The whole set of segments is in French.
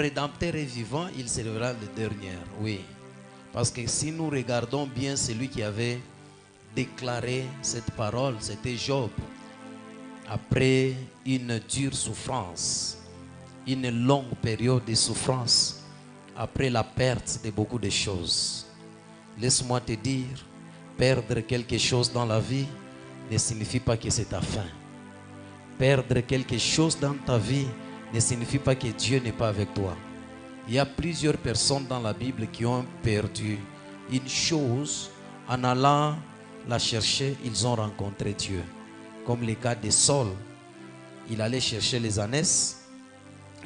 Rédempteur est vivant, il sera le dernier. Oui. Parce que si nous regardons bien celui qui avait déclaré cette parole, c'était Job. Après une dure souffrance, une longue période de souffrance, après la perte de beaucoup de choses. Laisse-moi te dire, perdre quelque chose dans la vie ne signifie pas que c'est ta fin. Perdre quelque chose dans ta vie ne signifie pas que Dieu n'est pas avec toi. Il y a plusieurs personnes dans la Bible qui ont perdu une chose. En allant la chercher, ils ont rencontré Dieu. Comme le cas de Saul, il allait chercher les ânesses,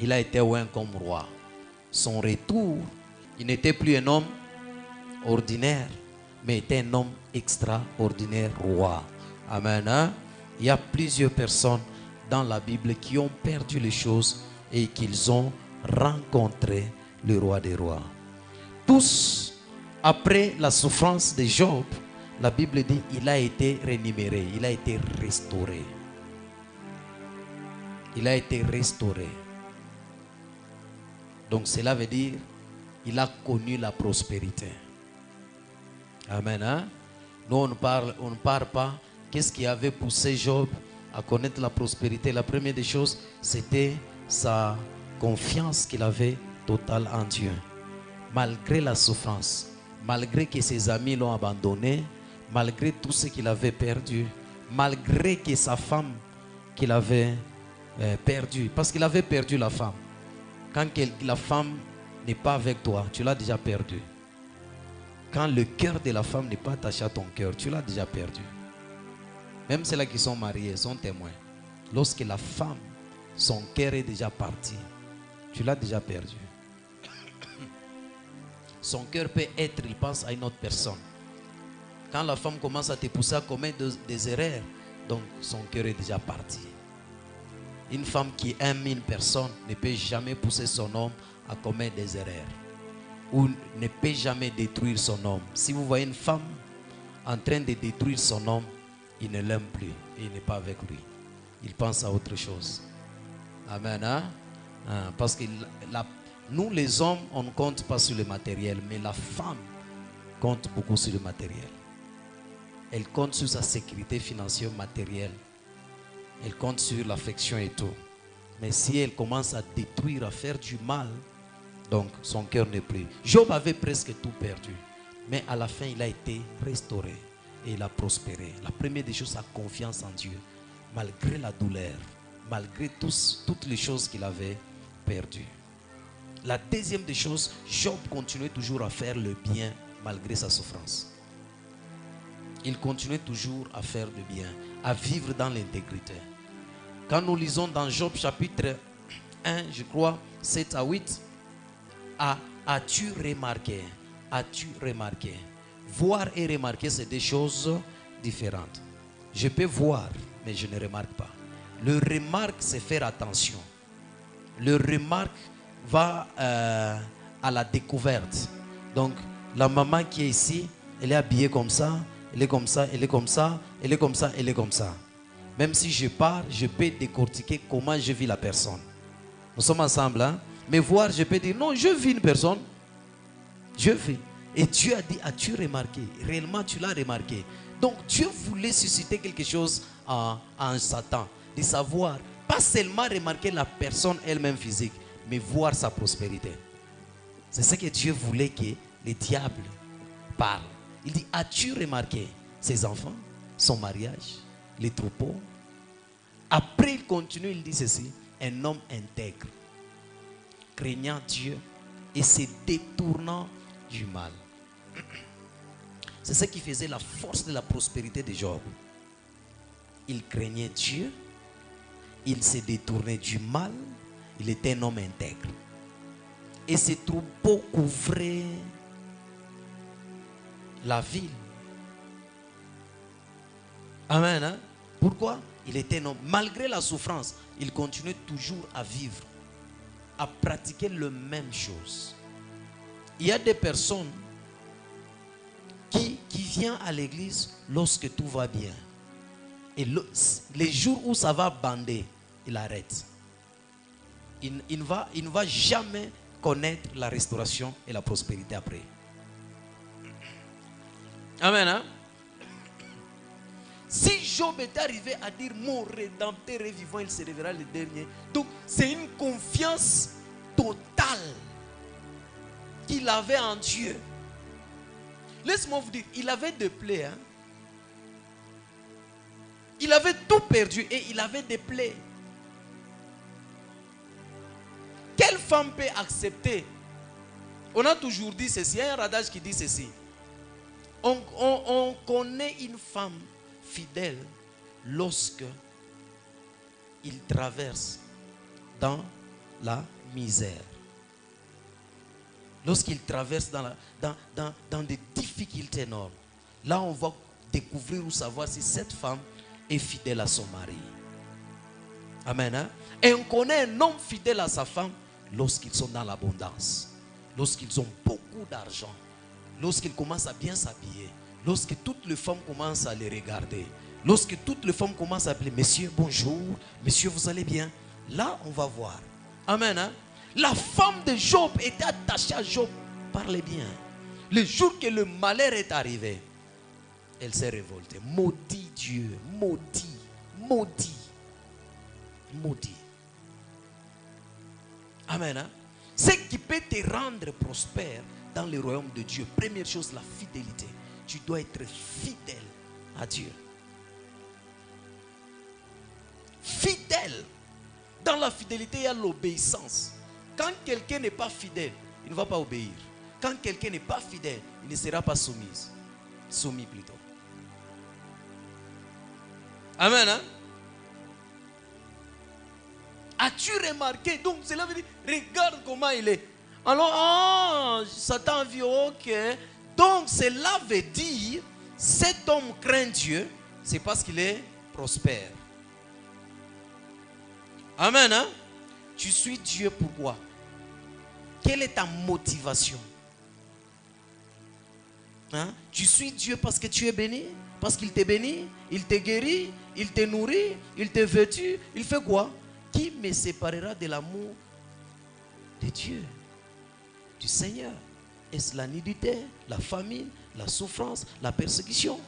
il a été oint comme roi. Son retour, il n'était plus un homme ordinaire, mais était un homme extraordinaire, roi. Amen. Hein? Il y a plusieurs personnes dans la Bible qui ont perdu les choses et qu'ils ont rencontré le roi des rois. Tous, après la souffrance de Job, la Bible dit il a été rémunéré, il a été restauré. Il a été restauré. Donc cela veut dire il a connu la prospérité. Amen. Hein? Nous on ne parle pas. Qu'est-ce qui avait poussé Job à connaître la prospérité? La première des choses, c'était sa confiance qu'il avait totale en Dieu. Malgré la souffrance, malgré que ses amis l'ont abandonné, malgré tout ce qu'il avait perdu, malgré que sa femme qu'il avait perdue, parce qu'il avait perdu la femme. Quand la femme n'est pas avec toi, tu l'as déjà perdu. Quand le cœur de la femme n'est pas attaché à ton cœur, tu l'as déjà perdu. Même celles qui sont mariées sont témoins. Lorsque la femme, son cœur est déjà parti, tu l'as déjà perdu. Son cœur peut être, il pense à une autre personne. Quand la femme commence à te pousser à commettre des erreurs, donc son cœur est déjà parti. Une femme qui aime une personne ne peut jamais pousser son homme à commettre des erreurs. Ou ne peut jamais détruire son homme. Si vous voyez une femme en train de détruire son homme, il ne l'aime plus et il n'est pas avec lui. Il pense à autre chose. Amen. Hein? Parce que nous les hommes, on ne compte pas sur le matériel, mais la femme compte beaucoup sur le matériel. Elle compte sur sa sécurité financière, matérielle. Elle compte sur l'affection et tout. Mais si elle commence à détruire, à faire du mal, donc son cœur n'est plus. Job avait presque tout perdu. Mais à la fin, il a été restauré. Et il a prospéré. La première des choses, sa confiance en Dieu. Malgré la douleur. Malgré toutes les choses qu'il avait perdues. La deuxième des choses, Job continuait toujours à faire le bien malgré sa souffrance. Il continuait toujours à faire le bien, à vivre dans l'intégrité. Quand nous lisons dans Job chapitre 1, je crois, 7 à 8, as-tu remarqué? As-tu remarqué? Voir et remarquer, c'est des choses différentes. Je peux voir, mais je ne remarque pas. Le remarque, c'est faire attention. Le remarque va à la découverte. Donc, la maman qui est ici, elle est habillée comme ça, elle est comme ça, elle est comme ça, elle est comme ça, elle est comme ça. Même si je pars, je peux décortiquer comment je vis la personne. Nous sommes ensemble, hein? Mais voir, je peux dire, non, je vis une personne. Je vis. Et Dieu a dit, as-tu remarqué? Réellement, tu l'as remarqué. Donc, Dieu voulait susciter quelque chose en Satan. De savoir, pas seulement remarquer la personne elle-même physique, mais voir sa prospérité. C'est ce que Dieu voulait que le diable parle. Il dit, as-tu remarqué ses enfants, son mariage, les troupeaux? Après, il continue, il dit ceci, un homme intègre, craignant Dieu et se détournant du mal. C'est ce qui faisait la force de la prospérité de Job. Il craignait Dieu, il se détournait du mal, il était un homme intègre. Et ses troupeaux couvraient la ville. Amen. Hein? Pourquoi? Il était un homme. Malgré la souffrance, il continuait toujours à vivre, à pratiquer la même chose. Il y a des personnes qui viennent à l'église lorsque tout va bien. Et les jours où ça va bander, il arrête. Il ne va jamais connaître la restauration et la prospérité après. Amen. Hein? Si Job est arrivé à dire mon rédempteur est vivant, il se révélera le dernier. Donc c'est une confiance totale qu'il avait en Dieu. Laisse-moi vous dire, il avait des plaies. Hein? Il avait tout perdu et il avait des plaies. Quelle femme peut accepter? On a toujours dit ceci. Il y a un adage qui dit ceci. On connaît une femme fidèle lorsque il traverse dans la misère. Lorsqu'il traverse dans des difficultés énormes. Là, on va découvrir ou savoir si cette femme est fidèle à son mari. Amen. Hein? Et on connaît un homme fidèle à sa femme lorsqu'ils sont dans l'abondance. Lorsqu'ils ont beaucoup d'argent. Lorsqu'ils commencent à bien s'habiller. Lorsque toutes les femmes commencent à les regarder. Lorsque toutes les femmes commencent à appeler, monsieur, bonjour, monsieur, vous allez bien. Là, on va voir. Amen. Hein? La femme de Job était attachée à Job par les biens. Le jour que le malheur est arrivé, elle s'est révoltée. Maudit Dieu, maudit, maudit, maudit. Amen. Hein? Ce qui peut te rendre prospère dans le royaume de Dieu, première chose, la fidélité. Tu dois être fidèle à Dieu. Fidèle. Dans la fidélité, il y a l'obéissance. Quand quelqu'un n'est pas fidèle, il ne va pas obéir. Quand quelqu'un n'est pas fidèle, il ne sera pas soumis plutôt. Amen. Hein? As-tu remarqué? Donc cela veut dire, regarde comment il est. Alors, Satan vit, ok. Donc cela veut dire, cet homme craint Dieu, c'est parce qu'il est prospère. Amen. Hein? Tu suis Dieu pourquoi? Quelle est ta motivation? Hein? Tu suis Dieu parce que tu es béni? Parce qu'il te bénit? Il te guérit? Il te nourrit? Il te vêtu? Il fait quoi? Qui me séparera de l'amour de Dieu, du Seigneur? Est-ce la nudité, la famine, la souffrance, la persécution?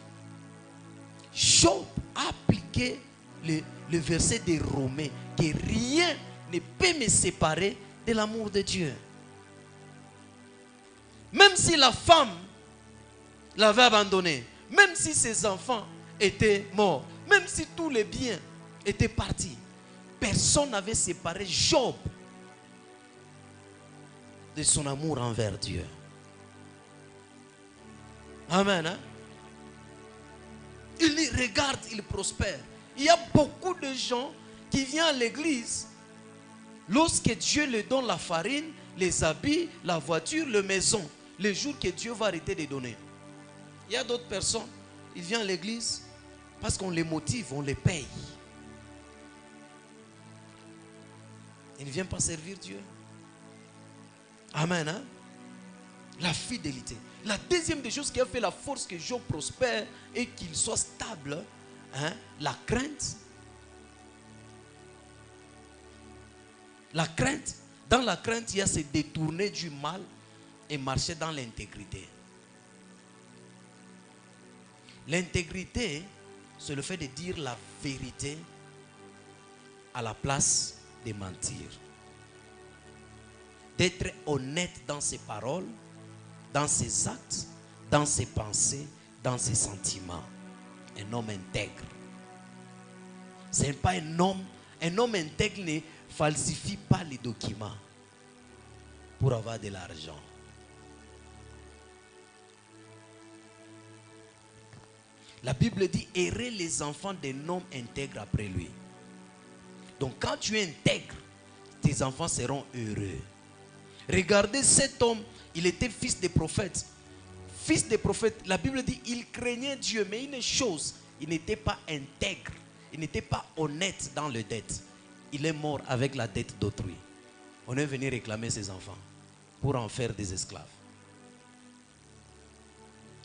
Job a appliqué le verset des Romains, que rien ne peut me séparer de l'amour de Dieu. Même si la femme l'avait abandonné, même si ses enfants étaient morts, même si tous les biens étaient partis, personne n'avait séparé Job de son amour envers Dieu. Amen. Hein? Il regarde, il prospère. Il y a beaucoup de gens qui viennent à l'église. Lorsque Dieu leur donne la farine, les habits, la voiture, la maison, le jour que Dieu va arrêter de donner. Il y a d'autres personnes, ils viennent à l'église parce qu'on les motive, on les paye. Ils ne viennent pas servir Dieu. Amen. Hein? La fidélité. La deuxième des choses qui a fait la force que Job prospère et qu'il soit stable, hein, la crainte. La crainte. Dans la crainte, il y a se détourner du mal et marcher dans l'intégrité. L'intégrité, c'est le fait de dire la vérité à la place de mentir. D'être honnête dans ses paroles, dans ses actes, dans ses pensées, dans ses sentiments. Un homme intègre. Ce n'est pas un homme intègre ne falsifie pas les documents pour avoir de l'argent. La Bible dit, errer les enfants d'un homme intègre après lui. Donc quand tu es intègre, tes enfants seront heureux. Regardez cet homme, il était fils de prophète. Fils de prophète, la Bible dit, il craignait Dieu, mais une chose, il n'était pas intègre, il n'était pas honnête dans le dette. Il est mort avec la dette d'autrui. On est venu réclamer ses enfants pour en faire des esclaves.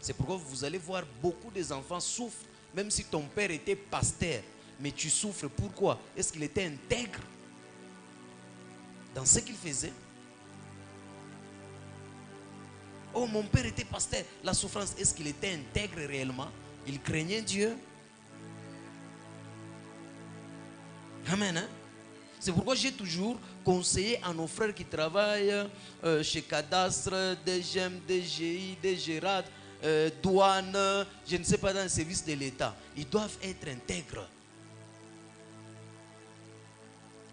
C'est pourquoi vous allez voir beaucoup des enfants souffrent, même si ton père était pasteur, mais tu souffres. Pourquoi? Est-ce qu'il était intègre dans ce qu'il faisait? Oh, mon père était pasteur. La souffrance, est-ce qu'il était intègre réellement? Il craignait Dieu? Amen. Hein? C'est pourquoi j'ai toujours conseillé à nos frères qui travaillent chez Cadastre, DGM, DGI, DGRAD, douane, je ne sais pas, dans le service de l'État. Ils doivent être intègres.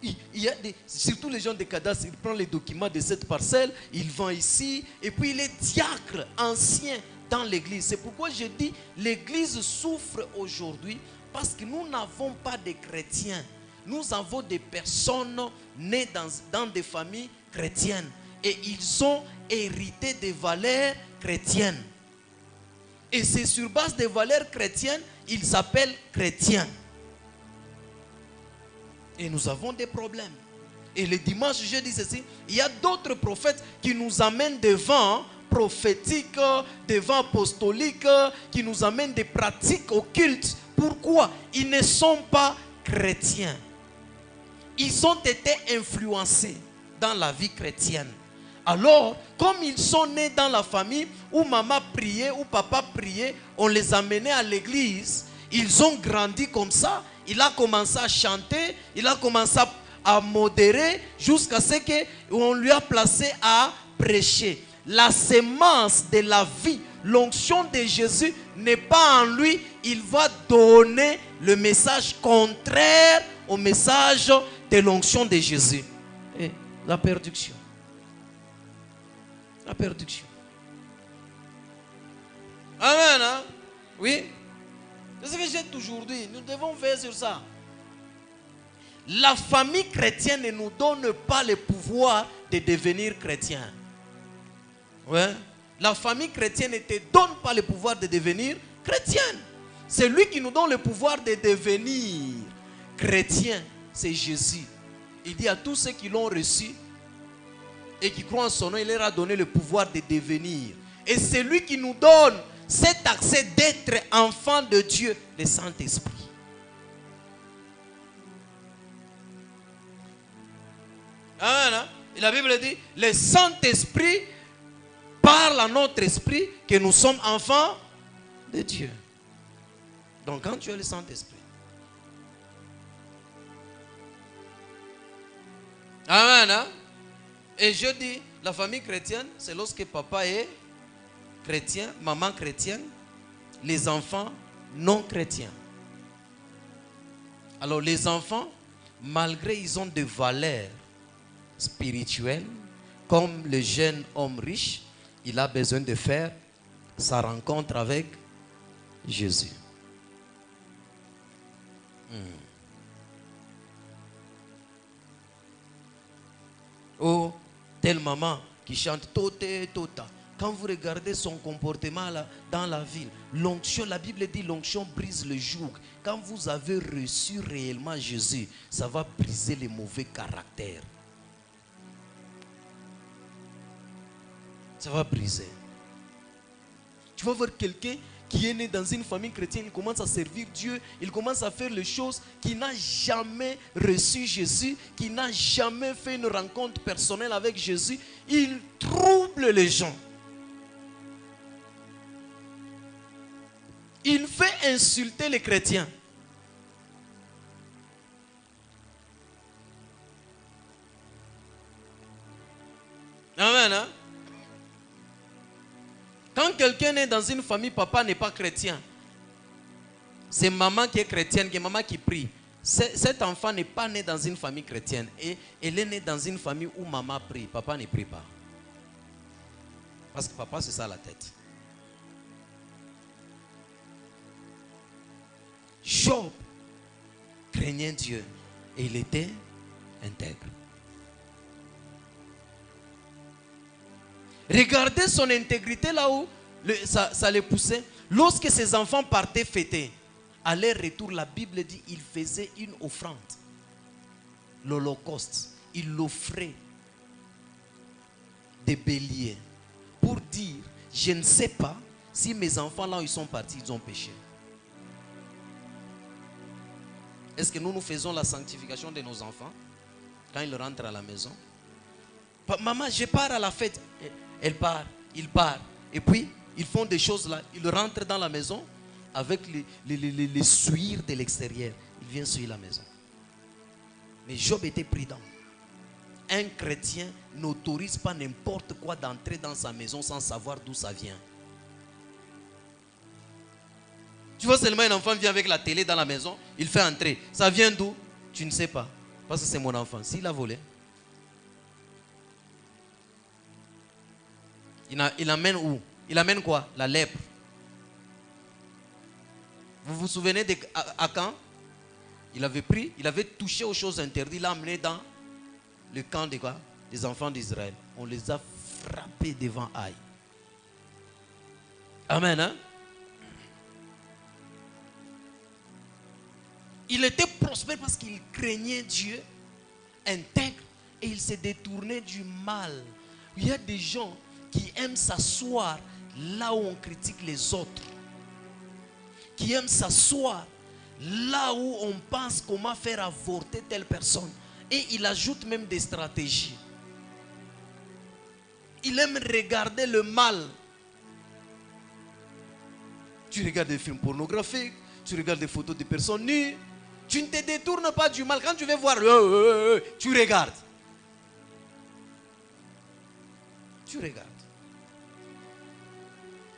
Il y a surtout les gens de Cadastre, ils prennent les documents de cette parcelle, ils vont ici, et puis il est diacre, ancien dans l'église. C'est pourquoi je dis, l'église souffre aujourd'hui parce que nous n'avons pas de chrétiens. Nous avons des personnes nées dans des familles chrétiennes. Et ils ont hérité des valeurs chrétiennes. Et c'est sur base des valeurs chrétiennes, ils s'appellent chrétiens. Et nous avons des problèmes. Et le dimanche, je dis ceci, il y a d'autres prophètes qui nous amènent devant prophétiques, devant apostoliques, qui nous amènent des pratiques occultes. Pourquoi? Ils ne sont pas chrétiens. Ils ont été influencés dans la vie chrétienne. Alors, comme ils sont nés dans la famille où maman priait, où papa priait, on les amenait à l'église. Ils ont grandi comme ça. Il a commencé à chanter, il a commencé à modérer jusqu'à ce qu'on lui a placé à prêcher. La semence de la vie, l'onction de Jésus n'est pas en lui. Il va donner le message contraire au message de l'onction de Jésus. Et la perdition. La perdition. Amen. Hein? Oui. C'est ce que j'ai toujours dit. Nous devons veiller sur ça. La famille chrétienne ne nous donne pas le pouvoir de devenir chrétien. Ouais. La famille chrétienne ne te donne pas le pouvoir de devenir chrétienne. C'est lui qui nous donne le pouvoir de devenir chrétien. C'est Jésus. Il dit à tous ceux qui l'ont reçu et qui croient en son nom, il leur a donné le pouvoir de devenir. Et c'est lui qui nous donne cet accès d'être enfant de Dieu, le Saint-Esprit. Amen. Et la Bible dit, le Saint-Esprit parle à notre esprit que nous sommes enfants de Dieu. Donc quand tu as le Saint-Esprit. Amen. Hein? Et je dis, la famille chrétienne, c'est lorsque papa est chrétien, maman chrétienne, les enfants non chrétiens. Alors les enfants, malgré ils ont des valeurs spirituelles, comme le jeune homme riche, il a besoin de faire sa rencontre avec Jésus. Oh, telle maman qui chante Tote Tota. Quand vous regardez son comportement là, dans la ville, l'onction, la Bible dit l'onction brise le joug. Quand vous avez reçu réellement Jésus, ça va briser les mauvais caractères. Ça va briser. Tu vas voir quelqu'un qui est né dans une famille chrétienne, il commence à servir Dieu, il commence à faire les choses, qui n'a jamais reçu Jésus, qui n'a jamais fait une rencontre personnelle avec Jésus. Il trouble les gens. Il fait insulter les chrétiens. Amen. Hein? Quand quelqu'un est dans une famille, papa n'est pas chrétien. C'est maman qui est chrétienne, c'est maman qui prie. Cet enfant n'est pas né dans une famille chrétienne. Et elle est née dans une famille où maman prie. Papa ne prie pas. Parce que papa, c'est ça la tête. Job craignait Dieu. Et il était intègre. Regardez son intégrité là où ça le poussait. Lorsque ses enfants partaient fêter, à leur retour, la Bible dit il faisait une offrande. L'Holocauste. Il l'offrait des béliers. Pour dire, je ne sais pas si mes enfants là où ils sont partis, ils ont péché. Est-ce que nous faisons la sanctification de nos enfants quand ils rentrent à la maison? Maman, je pars à la fête. Elle part, il part. Et puis, ils font des choses là. Ils rentrent dans la maison avec les suires de l'extérieur. Ils viennent suivre la maison. Mais Job était prudent. Un chrétien n'autorise pas n'importe quoi d'entrer dans sa maison sans savoir d'où ça vient. Tu vois seulement un enfant vient avec la télé dans la maison, il fait entrer. Ça vient d'où? Tu ne sais pas. Parce que c'est mon enfant. S'il a volé, il amène où? Il amène quoi? La lèpre. Vous vous souvenez de Akan? Il avait touché aux choses interdites, il l'a amené dans le camp de quoi? Des enfants d'Israël. On les a frappés devant Aïe. Amen. Hein? Il était prospère parce qu'il craignait Dieu, intègre, et il s'est détourné du mal. Il y a des gens qui aiment s'asseoir là où on critique les autres, qui aiment s'asseoir là où on pense comment faire avorter telle personne. Et il ajoute même des stratégies. Il aime regarder le mal. Tu regardes des films pornographiques, tu regardes des photos de personnes nues. Tu ne te détournes pas du mal. Quand tu veux voir, tu regardes. Tu regardes.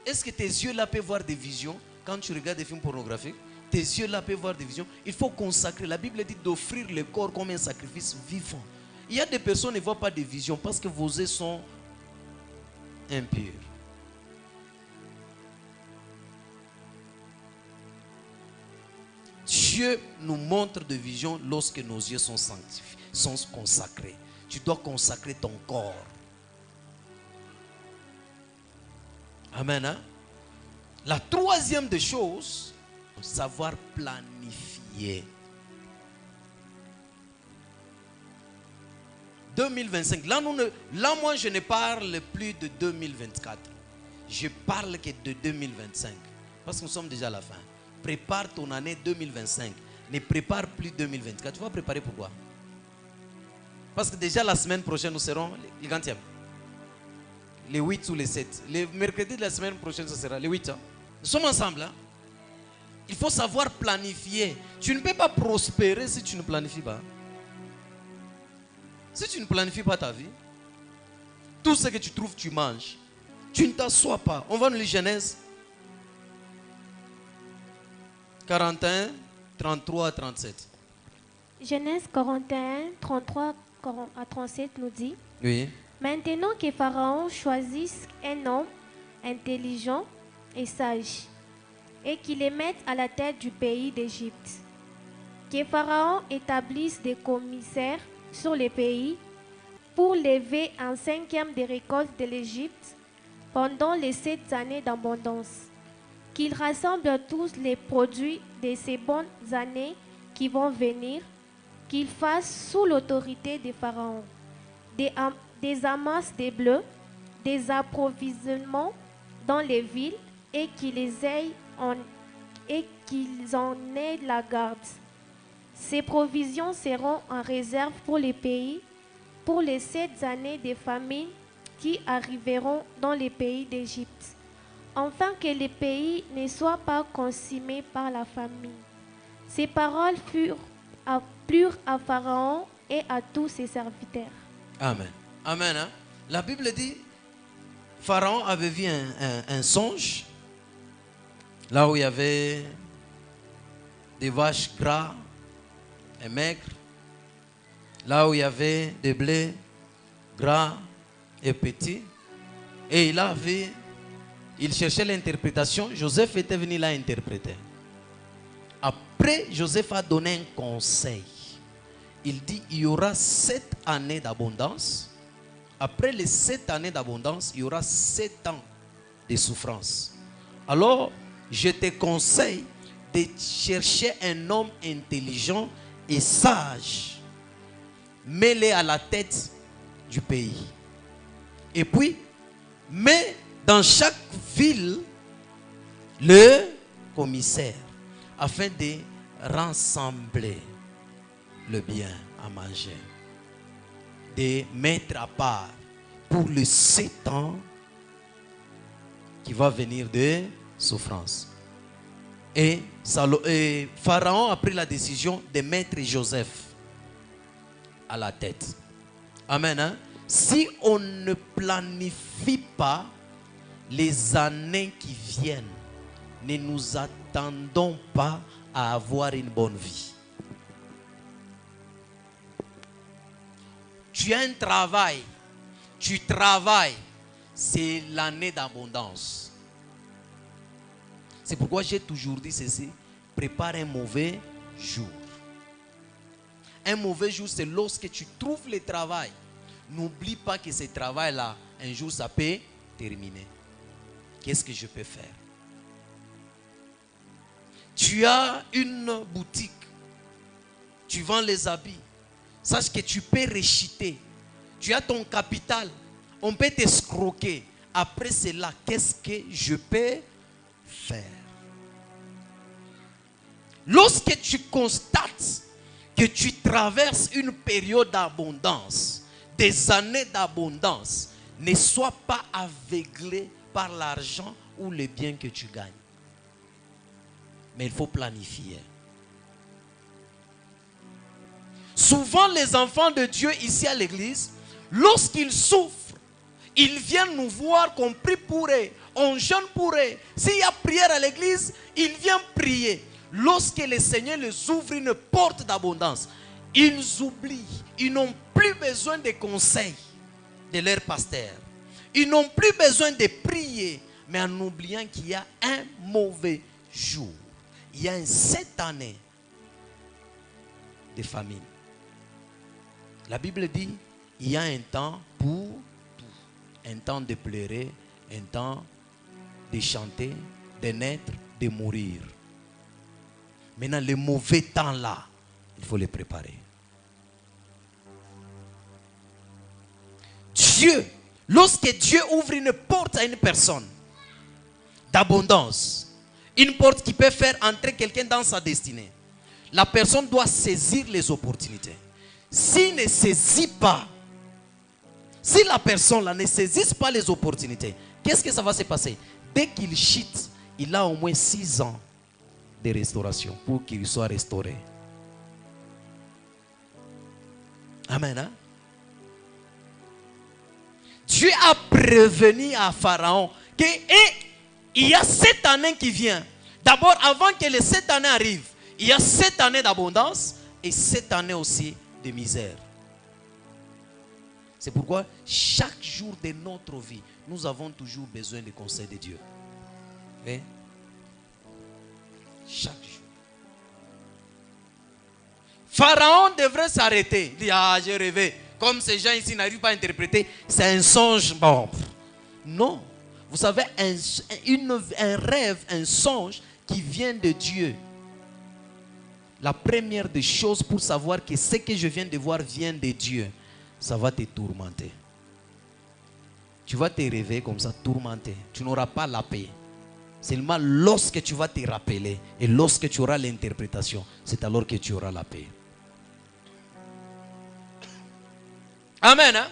Est-ce que tes yeux là peuvent voir des visions quand tu regardes des films pornographiques? Tes yeux là peuvent voir des visions. Il faut consacrer. La Bible dit d'offrir le corps comme un sacrifice vivant. Il y a des personnes qui ne voient pas des visions parce que vos yeux sont impurs. Dieu nous montre des visions lorsque nos yeux sont sanctifiés, sont consacrés. Tu dois consacrer ton corps. Amen. Hein? La troisième des choses, savoir planifier. 2025. Là, moi, je ne parle plus de 2024. Je parle que de 2025. Parce que nous sommes déjà à la fin. Prépare ton année 2025. Ne prépare plus 2024. Tu vas préparer pourquoi? Parce que déjà la semaine prochaine, nous serons les 20e. Les 8 ou les 7. Les mercredis de la semaine prochaine, ce sera les 8. Hein? Nous sommes ensemble. Hein? Il faut savoir planifier. Tu ne peux pas prospérer si tu ne planifies pas. Si tu ne planifies pas ta vie, tout ce que tu trouves, tu manges. Tu ne t'assois pas. On va nous lire Genèse 41, 33 à 37. Genèse 41, 33 à 37 nous dit: Oui. Maintenant que Pharaon choisisse un homme intelligent et sage, et qu'il les mette à la tête du pays d'Égypte, que Pharaon établisse des commissaires sur le pays pour lever un cinquième des récoltes de l'Égypte pendant les 7 années d'abondance, qu'il rassemble tous les produits de ces bonnes années qui vont venir, qu'il fasse sous l'autorité de Pharaon des amasses de bleu, des approvisionnements dans les villes, et qu'ils en aient la garde. Ces provisions seront en réserve pour les pays, pour les 7 années de famine qui arriveront dans les pays d'Égypte, afin que les pays ne soient pas consumés par la famine. Ces paroles plurent à Pharaon et à tous ses serviteurs. Amen. Amen. Hein? La Bible dit, Pharaon avait vu un songe, là où il y avait des vaches gras et maigres, là où il y avait des blés gras et petits, et il cherchait l'interprétation. Joseph était venu là interpréter. Après, Joseph a donné un conseil. Il dit, il y aura 7 années d'abondance. Après les 7 années d'abondance, il y aura 7 ans de souffrance. Alors, je te conseille de chercher un homme intelligent et sage. Mets-le à la tête du pays. Et puis, mets dans chaque ville le commissaire afin de rassembler le bien à manger, de mettre à part pour les 7 ans qui va venir de souffrance. Et Pharaon a pris la décision de mettre Joseph à la tête. Amen. Hein? Si on ne planifie pas les années qui viennent, ne nous attendons pas à avoir une bonne vie. Tu as un travail, tu travailles, c'est l'année d'abondance. C'est pourquoi j'ai toujours dit ceci, prépare un mauvais jour. Un mauvais jour, c'est lorsque tu trouves le travail. N'oublie pas que ce travail-là, un jour, ça peut terminer. Qu'est-ce que je peux faire? Tu as une boutique, tu vends les habits. Sache que tu peux rechuter. Tu as ton capital, on peut t'escroquer. Après cela, qu'est-ce que je peux faire? Lorsque tu constates que tu traverses une période d'abondance, des années d'abondance, ne sois pas aveuglé par l'argent ou les biens que tu gagnes. Mais il faut planifier. Souvent, les enfants de Dieu ici à l'église, lorsqu'ils souffrent, ils viennent nous voir qu'on prie pour eux, on jeûne pour eux. S'il y a prière à l'église, ils viennent prier. Lorsque le Seigneur les ouvre une porte d'abondance, ils oublient. Ils n'ont plus besoin de conseils de leur pasteur. Ils n'ont plus besoin de prier, mais en oubliant qu'il y a un mauvais jour. Il y a 7 années de famine. La Bible dit, il y a un temps pour tout. Un temps de pleurer, un temps de chanter, de naître, de mourir. Maintenant, les mauvais temps là, il faut les préparer. Dieu, lorsque Dieu ouvre une porte à une personne d'abondance, une porte qui peut faire entrer quelqu'un dans sa destinée, la personne doit saisir les opportunités. S'il ne saisit pas, si la personne là ne saisit pas les opportunités, qu'est-ce que ça va se passer? Dès qu'il chute, il a au moins 6 ans de restauration pour qu'il soit restauré. Amen. Hein? Dieu a prévenu à Pharaon qu'il y a 7 années qui viennent. D'abord, avant que les 7 années arrivent, il y a 7 années d'abondance et 7 années aussi de misère. C'est pourquoi chaque jour de notre vie, nous avons toujours besoin du conseil de Dieu. Mais chaque jour. Pharaon devrait s'arrêter. Il dit, ah, j'ai rêvé. Comme ces gens ici n'arrivent pas à interpréter, c'est un songe. Bon. Non. Vous savez, un rêve, un songe qui vient de Dieu. La première des choses pour savoir que ce que je viens de voir vient de Dieu, ça va te tourmenter. Tu vas te réveiller comme ça, tourmenté. Tu n'auras pas la paix. Seulement lorsque tu vas te rappeler et lorsque tu auras l'interprétation, c'est alors que tu auras la paix. Amen. Hein?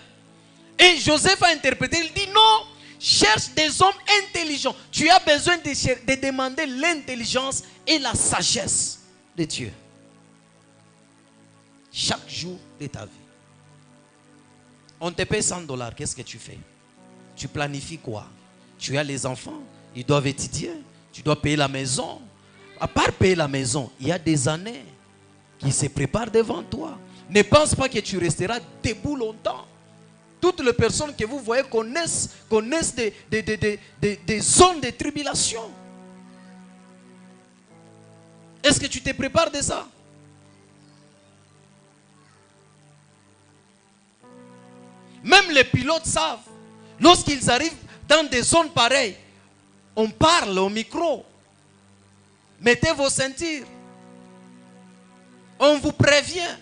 Et Joseph a interprété, il dit non, cherche des hommes intelligents. Tu as besoin de demander l'intelligence et la sagesse de Dieu. Chaque jour de ta vie. On te paye $100, qu'est-ce que tu fais? Tu planifies quoi? Tu as les enfants, ils doivent étudier, tu dois payer la maison. À part payer la maison, il y a des années qui se préparent devant toi. Ne pense pas que tu resteras debout longtemps. Toutes les personnes que vous voyez connaissent des zones de tribulation. Est-ce que tu te prépares de ça? Même les pilotes savent. Lorsqu'ils arrivent dans des zones pareilles, on parle au micro. Mettez vos ceintures. On vous prévient.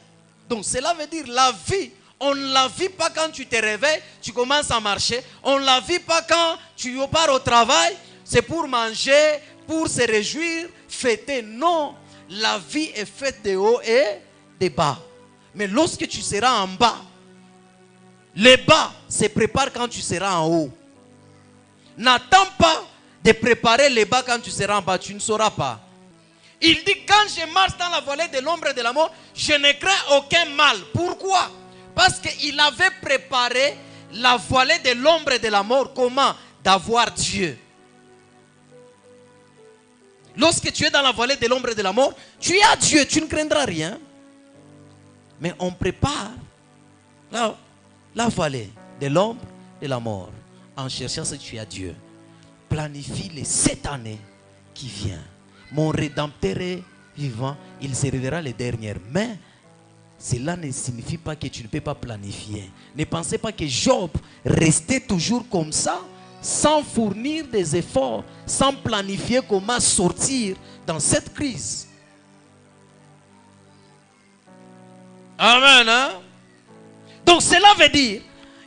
Donc cela veut dire la vie. On ne la vit pas quand tu te réveilles, tu commences à marcher. On ne la vit pas quand tu pars au travail. C'est pour manger, pour se réjouir, fêter. Non, la vie est faite de haut et de bas. Mais lorsque tu seras en bas, les bas se préparent quand tu seras en haut. N'attends pas de préparer les bas quand tu seras en bas, tu ne sauras pas. Il dit, quand je marche dans la vallée de l'ombre et de la mort, je ne crains aucun mal. Pourquoi? Parce qu'il avait préparé la vallée de l'ombre et de la mort. Comment? D'avoir Dieu. Lorsque tu es dans la vallée de l'ombre et de la mort, tu as Dieu, tu ne craindras rien. Mais on prépare la vallée de l'ombre et de la mort en cherchant ce que tu as Dieu. Planifie les 7 années qui viennent. Mon Rédempteur est vivant, il se révélera les dernières. Mais cela ne signifie pas que tu ne peux pas planifier. Ne pensez pas que Job restait toujours comme ça, sans fournir des efforts, sans planifier comment sortir dans cette crise. Amen. Hein? Donc cela veut dire,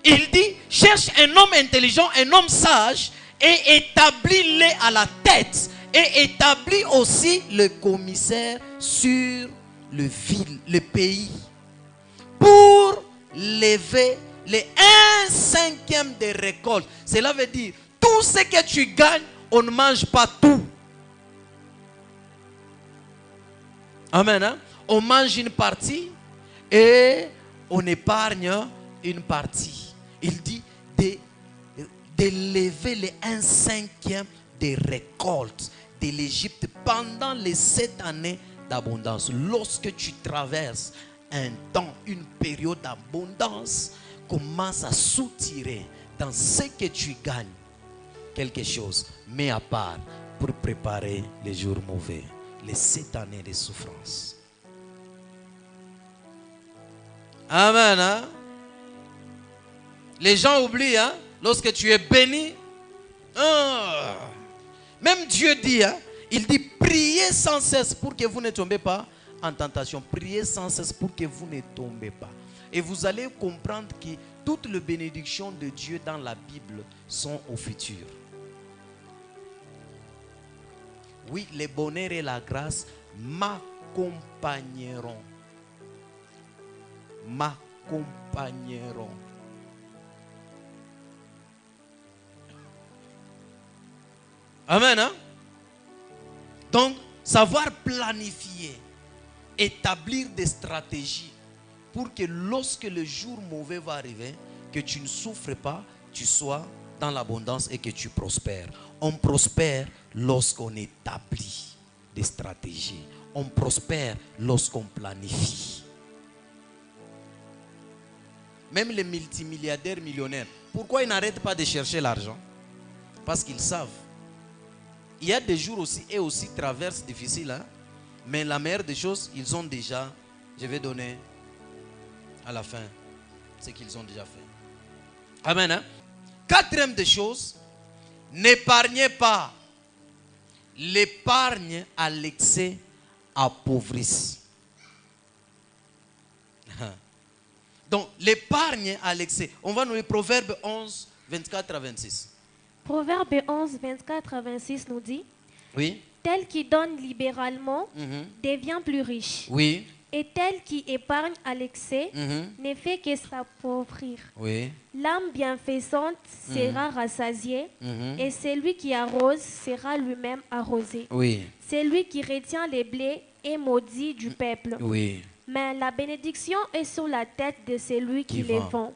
il dit, cherche un homme intelligent, un homme sage, et établis-le à la tête. Et établis aussi le commissaire sur le pays. Pour lever les 1/5 des récoltes. Cela veut dire, tout ce que tu gagnes, on ne mange pas tout. Amen. Hein? On mange une partie et on épargne une partie. Il dit d'élever les 1/5 des récoltes de l'Égypte pendant les 7 années d'abondance. Lorsque tu traverses un temps, une période d'abondance, commence à soutirer dans ce que tu gagnes quelque chose, mets à part pour préparer les jours mauvais, les 7 années de souffrance. Amen. Hein? Les gens oublient, hein? Lorsque tu es béni, même Dieu dit, hein, il dit, priez sans cesse pour que vous ne tombez pas en tentation. Priez sans cesse pour que vous ne tombez pas. Et vous allez comprendre que toutes les bénédictions de Dieu dans la Bible sont au futur. Oui, le bonheur et la grâce m'accompagneront. M'accompagneront. Amen. Hein? Donc, savoir planifier, établir des stratégies pour que lorsque le jour mauvais va arriver, que tu ne souffres pas, tu sois dans l'abondance et que tu prospères. On prospère lorsqu'on établit des stratégies. On prospère lorsqu'on planifie. Même les multimilliardaires millionnaires, pourquoi ils n'arrêtent pas de chercher l'argent? Parce qu'ils savent. Il y a des jours aussi, et aussi traversent difficiles, hein? Mais la meilleure des choses, ils ont déjà, je vais donner à la fin ce qu'ils ont déjà fait. Amen. Hein? 4e des choses, n'épargnez pas. L'épargne à l'excès appauvrisse. Donc, l'épargne à l'excès. On va nous lire Proverbe 11, 24 à 26. Proverbe 11, 24 à 26 nous dit, oui. Tel qui donne libéralement devient plus riche. Oui. Et tel qui épargne à l'excès ne fait que s'appauvrir. Oui. L'âme bienfaisante sera rassasiée et celui qui arrose sera lui-même arrosé. Oui. Celui qui retient les blés est maudit du peuple. Oui. Mais la bénédiction est sur la tête de celui qui les vend.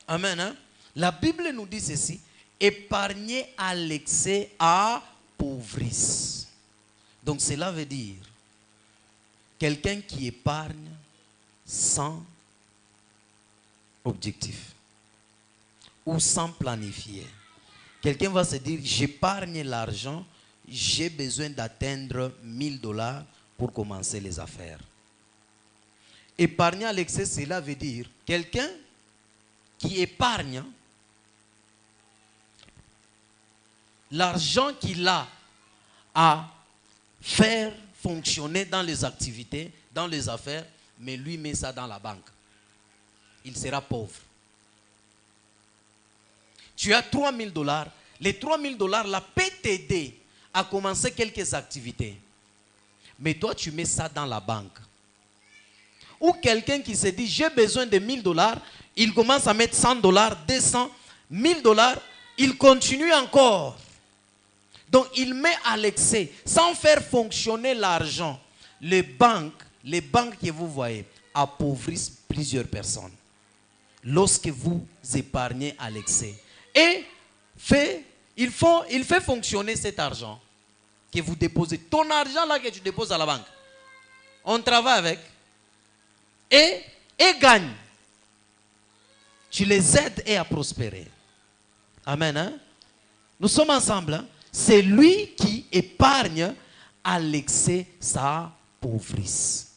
Amen. Hein? La Bible nous dit ceci, épargner à l'excès appauvrisse. Donc cela veut dire, quelqu'un qui épargne sans objectif ou sans planifier. Quelqu'un va se dire, j'épargne l'argent, j'ai besoin d'atteindre $1000 pour commencer les affaires. Épargner à l'excès, cela veut dire, quelqu'un qui épargne l'argent qu'il a à faire fonctionner dans les activités, dans les affaires, mais lui met ça dans la banque. Il sera pauvre. Tu as $3000. Les $3000 là peut t'aider à commencer quelques activités. Mais toi, tu mets ça dans la banque. Ou quelqu'un qui se dit, j'ai besoin de $1000, il commence à mettre $100, 200, $1000, il continue encore. Donc il met à l'excès, sans faire fonctionner l'argent. Les banques que vous voyez appauvrissent plusieurs personnes lorsque vous épargnez à l'excès. Et il fait fonctionner cet argent que vous déposez. Ton argent là que tu déposes à la banque, on travaille avec et gagne. Tu les aides et à prospérer. Amen. Hein? Nous sommes ensemble. Hein? C'est lui qui épargne à l'excès s'appauvrisse.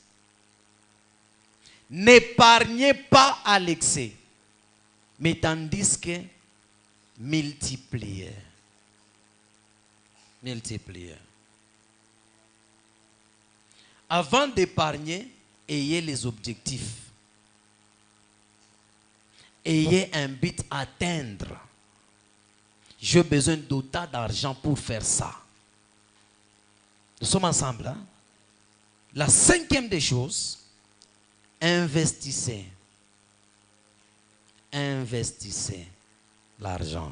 N'épargnez pas à l'excès, mais tandis que multipliez. Multipliez. Avant d'épargner, ayez les objectifs. Ayez un but à atteindre. J'ai besoin d'autant d'argent pour faire ça. Nous sommes ensemble. Hein? La cinquième des choses, investissez. Investissez l'argent.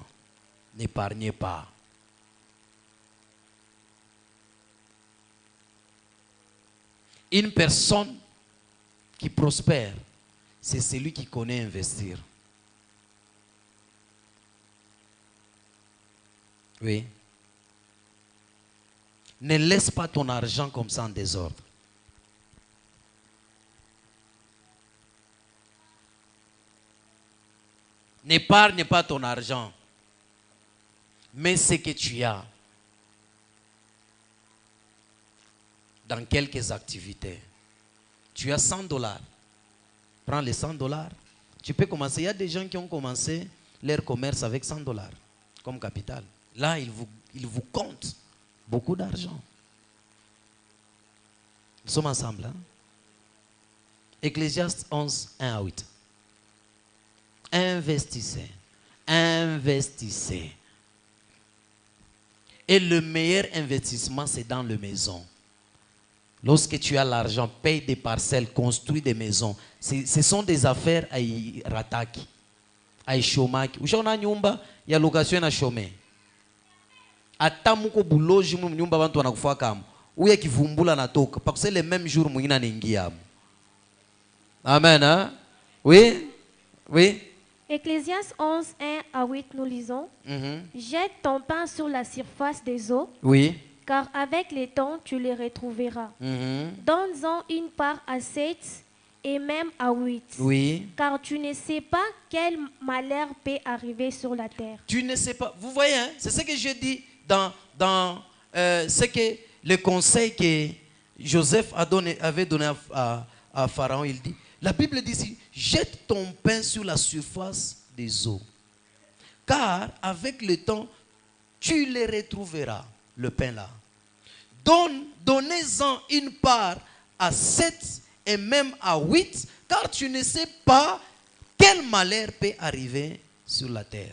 N'épargnez pas. Une personne qui prospère, c'est celui qui connaît investir. Oui. Ne laisse pas ton argent comme ça en désordre. N'épargne pas ton argent. Mets ce que tu as dans quelques activités. Tu as $100. Prends les $100. Tu peux commencer. Il y a des gens qui ont commencé leur commerce avec $100 comme capital. Là, ils vous comptent beaucoup d'argent. Nous sommes ensemble. Hein? Ecclésiaste 11, 1 à 8. Investissez. Investissez. Et le meilleur investissement, c'est dans la maison. Lorsque tu as l'argent, paye des parcelles, construis des maisons. Ce sont des affaires à rataki, à chômage. Où on a nyumba, il y a location à chômer. Ata muko buloji mu nyumba bantu wanakufa kama. Uye kivumbula natoka. Parce que c'est le même jour mwingine anaingia. Amen. Hein? Oui? Oui? Ecclésiaste 11, 1 à 8, nous lisons. Jette ton pain sur la surface des eaux. Oui. Car avec les temps, tu les retrouveras. Donne-en une part à 7 et même à 8. Oui. Car tu ne sais pas quel malheur peut arriver sur la terre. Tu ne sais pas. Vous voyez, hein? C'est ce que je dis dans ce que le conseil que Joseph avait donné à Pharaon. Il dit, la Bible dit ici, jette ton pain sur la surface des eaux. Car avec le temps, tu les retrouveras. Le pain là. Donnez-en une part à 7 et même à 8, car tu ne sais pas quel malheur peut arriver sur la terre.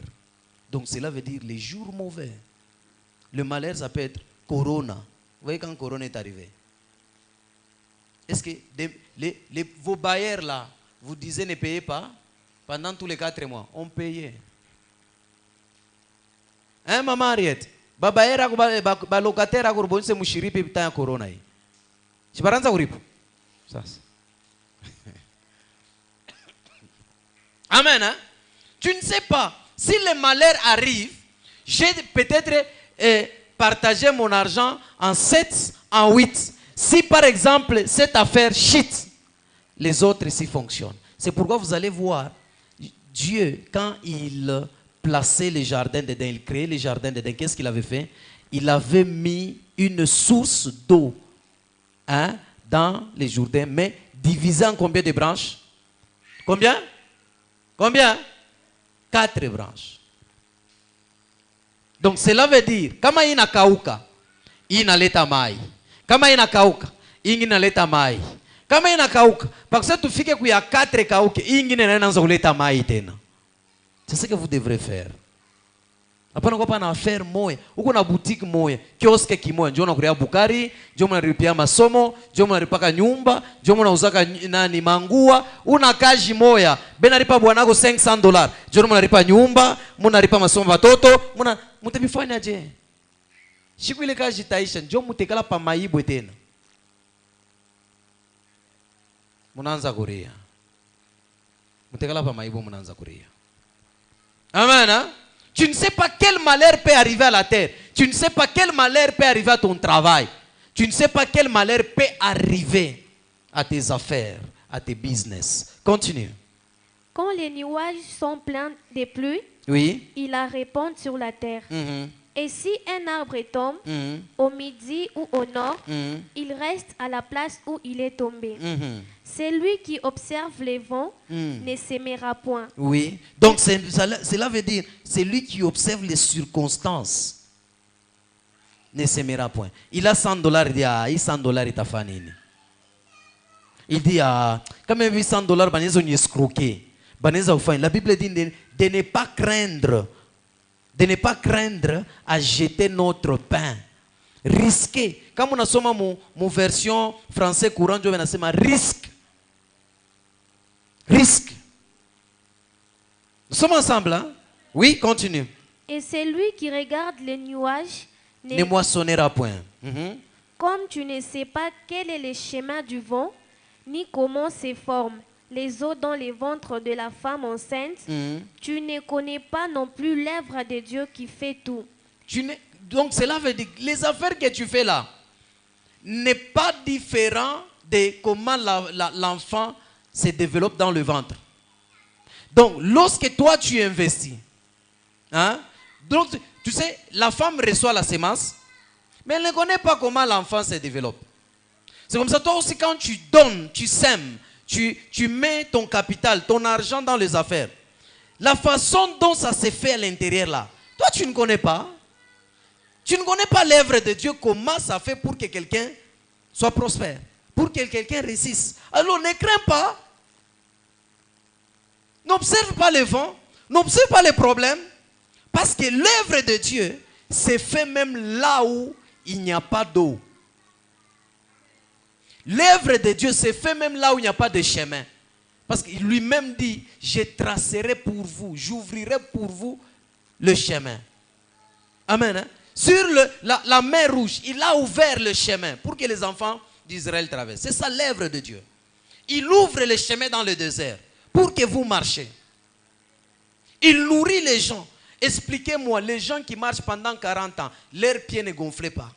Donc cela veut dire les jours mauvais. Le malheur, ça peut être Corona. Vous voyez quand Corona est arrivé? Est-ce que vos bailleurs là, vous disiez ne payez pas? Pendant tous les 4 mois, on payait. Hein, maman Ariette? Babaera ba locataire ko bonse mushiripe bitanya corona hii. Chibaranza kuripo. Sasa. Amen. Hein? Tu ne sais pas si le malheur arrive, j'ai peut-être partagé mon argent en 7, en 8. Si par exemple cette affaire shit, les autres ici fonctionnent. C'est pourquoi vous allez voir Dieu quand il placer les jardins d'Éden, il créait les jardins d'Éden. Qu'est-ce qu'il avait fait? Il avait mis une source d'eau dans les jardins, mais divisée en combien de branches? Combien? Combien? 4 branches. Donc cela veut dire, kama inakauka, inaleta mai. Kama inakauka, inaleta mai. Kama inakauka, parce que tu fike kuya 4 kauke, ingine inaanza kuleta mai tena. C'est ce que vous devrez faire. Hapana kwa pana affaire moya. Uko na boutique moya, kioske kimoya, njoo unakuria bukari, njoo unalipia masomo, njoo unalipaka nyumba, njoo unauzaka nani mangua, una kazi moya. Benalipa bwanako $500. Njoo unalipa nyumba, unalipa masomo watoto, mutabifanya je? Shikuile ka jitaisha njo mutekala pa maibwe tena. Munanza kuria. Mutekala pa maibwe munanza kuria. Amen. Hein? Tu ne sais pas quel malheur peut arriver à la terre. Tu ne sais pas quel malheur peut arriver à ton travail. Tu ne sais pas quel malheur peut arriver à tes affaires, à tes business. Continue. Quand les nuages sont pleins de pluie, Oui. ils la répandent sur la terre. Et si un arbre tombe au midi ou au nord, il reste à la place où il est tombé. Celui qui observe les vents ne s'émera point. Oui. Donc cela veut dire, celui qui observe les circonstances ne s'aimera point. Il a $100, il dit, ah, $100 est à fanini. Il dit, ah, quand même $100, banez on y escroqué. La Bible dit de ne pas craindre. De ne pas craindre à jeter notre pain. Risquer. Comme on a somme mon version français courant, je vais risque. Risque. Nous sommes ensemble, hein? Oui, continue. Et celui qui regarde les nuages ne moissonnera point. Comme tu ne sais pas quel est le chemin du vent, ni comment se forment les os dans les ventres de la femme enceinte, tu ne connais pas non plus l'œuvre de Dieu qui fait tout. Donc cela veut dire que les affaires que tu fais là n'est pas différent de comment l'enfant se développe dans le ventre. Donc lorsque toi tu investis, hein, donc tu sais, la femme reçoit la semence, mais elle ne connaît pas comment l'enfant se développe. C'est comme ça, toi aussi quand tu donnes, tu sèmes, tu mets ton capital, ton argent dans les affaires. La façon dont ça se fait à l'intérieur là, toi tu ne connais pas. Tu ne connais pas l'œuvre de Dieu, comment ça fait pour que quelqu'un soit prospère, pour que quelqu'un réussisse. Alors ne crains pas. N'observe pas les vents, n'observe pas les problèmes, parce que l'œuvre de Dieu se fait même là où il n'y a pas d'eau. L'œuvre de Dieu se fait même là où il n'y a pas de chemin. Parce qu'il lui-même dit, je tracerai pour vous, j'ouvrirai pour vous le chemin. Amen. Hein? Sur la mer Rouge, il a ouvert le chemin pour que les enfants d'Israël traversent. C'est ça l'œuvre de Dieu. Il ouvre le chemin dans le désert pour que vous marchiez. Il nourrit les gens. Expliquez-moi, les gens qui marchent pendant 40 ans, leurs pieds ne gonflaient pas.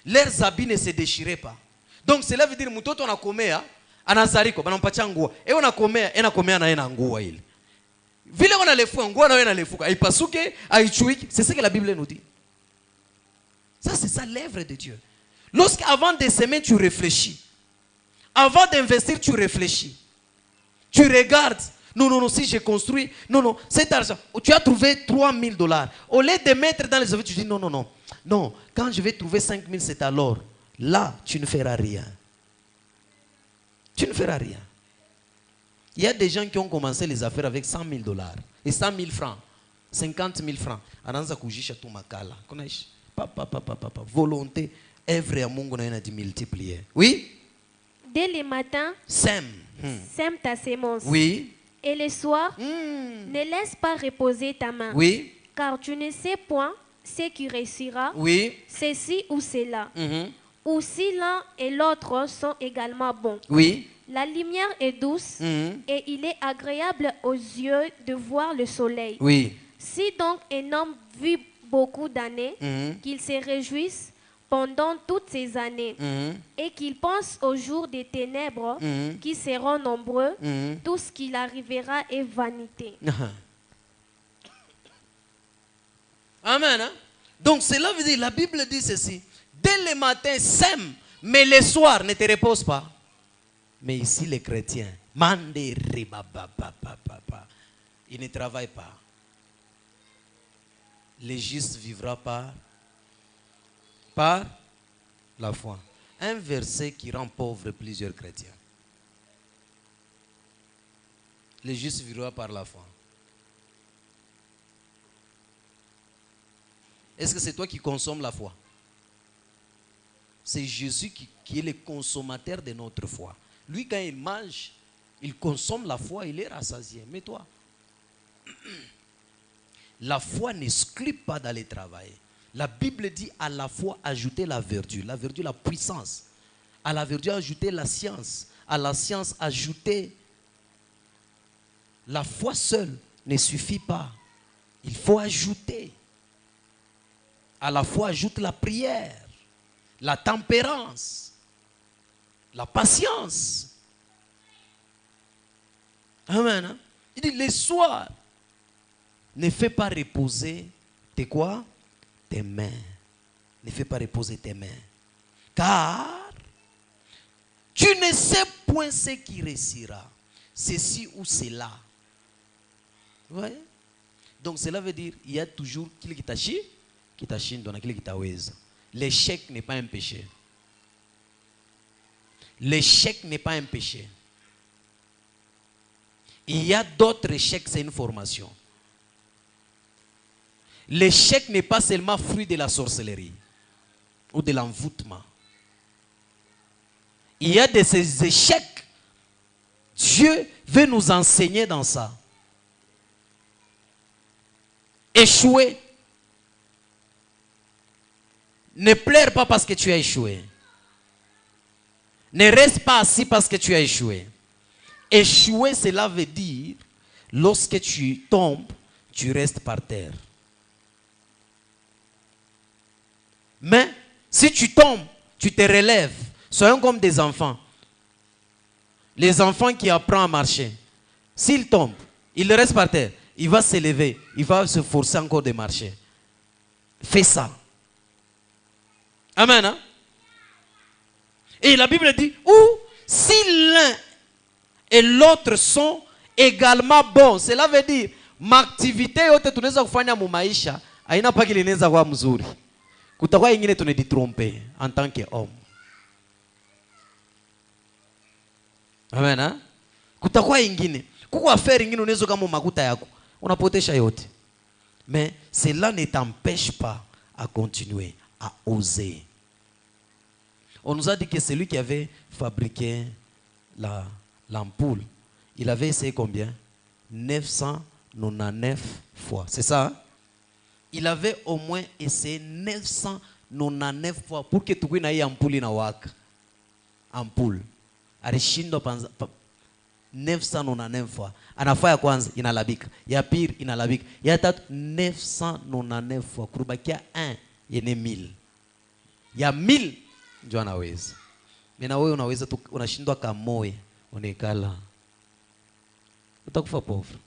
Leurs habits ne se déchiraient pas. Donc cela veut dire mtoto anakomea anazariko banampatia nguo. Enakomea na yena nguo ile. Vile wanalefua nguo na yena lefuka, haipasuke, haichuiki. C'est ce que la Bible nous dit. Ça c'est ça l'œuvre de Dieu. Lorsqu'avant de s'aimer tu réfléchis. Avant d'investir tu réfléchis. Tu regardes. Non, si j'ai construit, non, cet argent, tu as trouvé $3,000. Au lieu de mettre dans les affaires, tu dis non, quand je vais trouver 5,000, c'est alors. Là, tu ne feras rien. Tu ne feras rien. Il y a des gens qui ont commencé les affaires avec $100,000 et 100,000 francs, 50,000 francs. Ananza kujisha tu makala. Papa. Volonté, œuvre à Mungu na yana di multiplier. Oui? Dès le matin, sème ta sémence. Oui. Et le soir, ne laisse pas reposer ta main. Oui. Car tu ne sais point ce qui réussira, oui. Ceci ou cela. Ou si l'un et l'autre sont également bons. Oui. La lumière est douce et il est agréable aux yeux de voir le soleil. Oui. Si donc un homme vit beaucoup d'années, qu'il se réjouisse pendant toutes ces années et qu'il pense aux jours des ténèbres qui seront nombreux, tout ce qui arrivera est vanité. Amen. Hein? Donc cela veut dire, la Bible dit ceci. Dès le matin, sème, mais le soir, ne te repose pas. Mais ici, les chrétiens, ils ne travaillent pas. Le juste vivra par la foi. Un verset qui rend pauvre plusieurs chrétiens. Le juste vivra par la foi. Est-ce que c'est toi qui consommes la foi? C'est Jésus qui est le consommateur de notre foi. Lui, quand il mange, il consomme la foi, il est rassasié. Mais toi, la foi n'exclut pas d'aller travailler. La Bible dit à la foi ajouter la vertu, la puissance. À la vertu ajouter la science, à la science ajouter la foi seule ne suffit pas. Il faut ajouter. À la foi ajoute la prière, la tempérance, la patience. Amen. Il dit le soir, ne fais pas reposer tes quoi? Tes mains. Ne fais pas reposer tes mains. Car tu ne sais point ce qui réussira. Ceci ou cela. Vous voyez? Donc cela veut dire il y a toujours qui t'achine, l'échec n'est pas un péché. L'échec n'est pas un péché. Il y a d'autres échecs, c'est une formation. L'échec n'est pas seulement fruit de la sorcellerie ou de l'envoûtement. Il y a de ces échecs. Dieu veut nous enseigner dans ça. Échouer. Ne pleure pas parce que tu as échoué. Ne reste pas assis parce que tu as échoué. Échouer, cela veut dire, lorsque tu tombes, tu restes par terre. Mais, si tu tombes, tu te relèves. Soyons comme des enfants. Les enfants qui apprennent à marcher. S'ils tombent, ils restent par terre. Il va se lever. Il va se forcer encore de marcher. Fais ça. Amen. Hein? Et la Bible dit, ou si l'un et l'autre sont également bons. Cela veut dire, ma activité yote tunaweza kufanya mu maisha, haina paki linaweza kuwa mzuri. Kutakuwa ingine tunajitrompe en tant qu'homme. Amen. Hein? Kutakuwa ingine. Kuko affaire ingine unaweza kama makuta yako. Unapotesha yote. Mais cela ne t'empêche pas à continuer, à oser. On nous a dit que celui qui avait fabriqué l'ampoule, il avait essayé combien? 999 fois. C'est ça? Hein? Il avait au moins essayé 999 fois pour que tu aies une ampoule na waka. Ampoule. Alishindo 999 fois. Anafanya kwanza inalabika. Ya pili inalabika. Ya tatu 999 fois. Kurubakia 1 yene 1000. Ya 1000 ndio anaweza. Mimi wewe unaweza tu unashindwa kamoe unekala. Utakufa pauvre.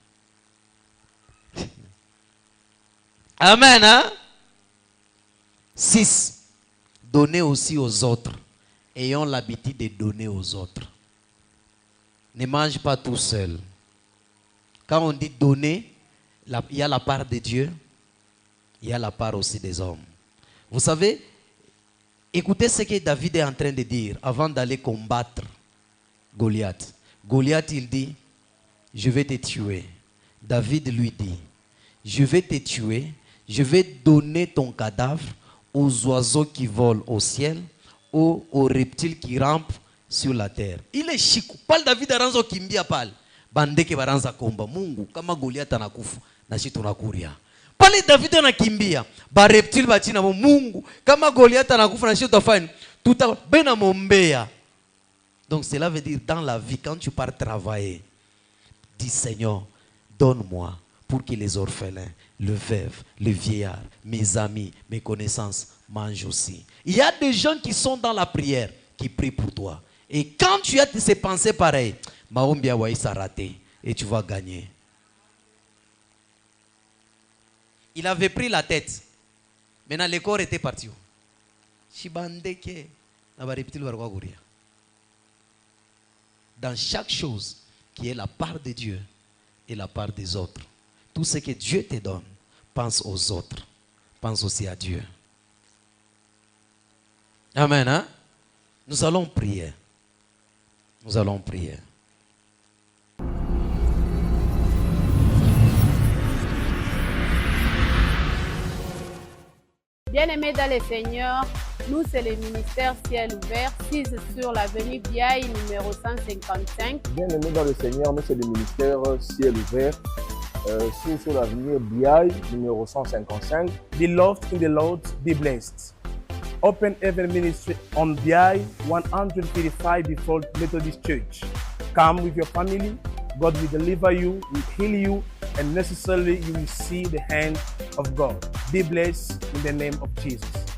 Amen. Hein? 6. Donnez aussi aux autres. Ayons l'habitude de donner aux autres. Ne mange pas tout seul. Quand on dit donner, il y a la part de Dieu, il y a la part aussi des hommes. Vous savez, écoutez ce que David est en train de dire avant d'aller combattre Goliath. Goliath, il dit, je vais te tuer. David lui dit, je vais te tuer, je vais donner ton cadavre aux oiseaux qui volent au ciel, ou aux reptiles qui rampent sur la terre. Il est chic. Pal David aranzo kimbia pal. Bandeke baranza komba. Mungu kama Goliath anakufa na sisi tunakuria. Pale David anakimbia. Ba reptile bachina Mungu kama Goliath anakufa na sisi tutafanya. Tutabena mombea. Donc cela veut dire dans la vie quand tu pars travailler, dis Seigneur, donne-moi pour que les orphelins, le veuve, les vieillards, mes amis, mes connaissances mangent aussi. Il y a des gens qui sont dans la prière, qui prient pour toi. Et quand tu as ces pensées pareilles, Maombia Waï s'est raté et tu vas gagner. Il avait pris la tête. Maintenant, le corps était parti. Dans chaque chose qui est la part de Dieu et la part des autres, tout ce que Dieu te donne, pense aux autres. Pense aussi à Dieu. Amen. Hein? Nous allons prier. Nous allons prier. Bien-aimés dans le Seigneur, nous c'est le ministère Ciel Ouvert, 6 sur l'avenue Biaï, numéro 155. Bien-aimés dans le Seigneur, nous c'est le ministère Ciel Ouvert, sur l'avenue Biaille, numéro 155. Beloved in the Lord, be blessed. Open Heaven Ministry on Biaille 135 before Methodist Church. Come with your family. God will deliver you, will heal you, and necessarily you will see the hand of God. Be blessed in the name of Jesus.